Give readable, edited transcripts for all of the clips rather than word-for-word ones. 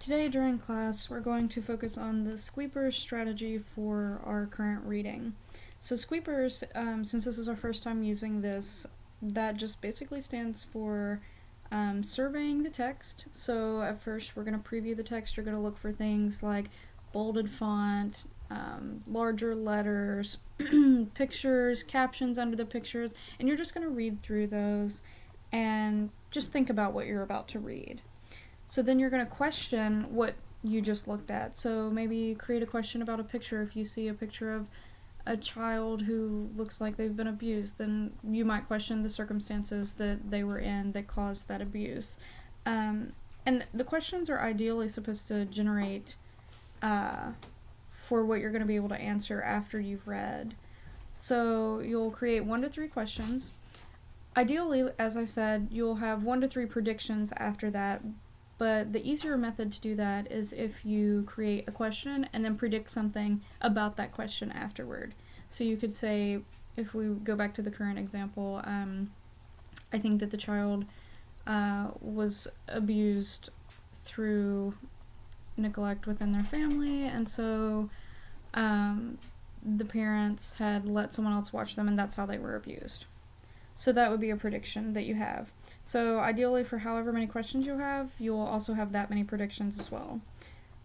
Today during class, we're going to focus on the squeepers strategy for our current reading. So squeepers, since this is our first time using this, that just basically stands for surveying the text. So at first we're going to preview the text. You're going to look for things like bolded font, larger letters, pictures, captions under the pictures, and you're just going to read through those and just think about what you're about to read. So then you're going to question what you just looked at. So maybe create a question about a picture. If you see a picture of a child who looks like they've been abused, then you might question the circumstances that they were in that caused that abuse. And the questions are ideally supposed to generate for what you're going to be able to answer after you've read. So you'll create 1 to 3 questions. Ideally, as I said, you'll have 1 to 3 predictions after that. But the easier method to do that is if you create a question and then predict something about that question afterward. So you could say, if we go back to the current example, I think that the child was abused through neglect within their family, and so the parents had let someone else watch them, and that's how they were abused. So that would be a prediction that you have. So ideally, for however many questions you have, you'll also have that many predictions as well.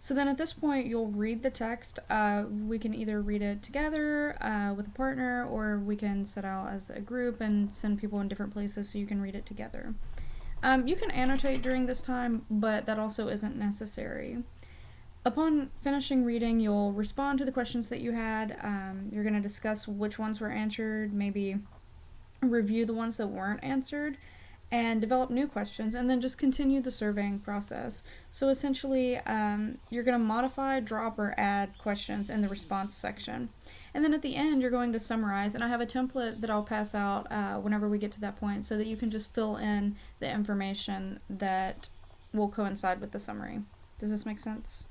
So then at this point, you'll read the text. We can either read it together with a partner, or we can set out as a group and send people in different places so you can read it together. You can annotate during this time, but that also isn't necessary. Upon finishing reading, you'll respond to the questions that you had. You're going to discuss which ones were answered, maybe review the ones that weren't answered, and develop new questions, and then just continue the surveying process. So essentially, you're going to modify, drop, or add questions in the response section. And then at the end, you're going to summarize, and I have a template that I'll pass out whenever we get to that point so that you can just fill in the information that will coincide with the summary. Does this make sense?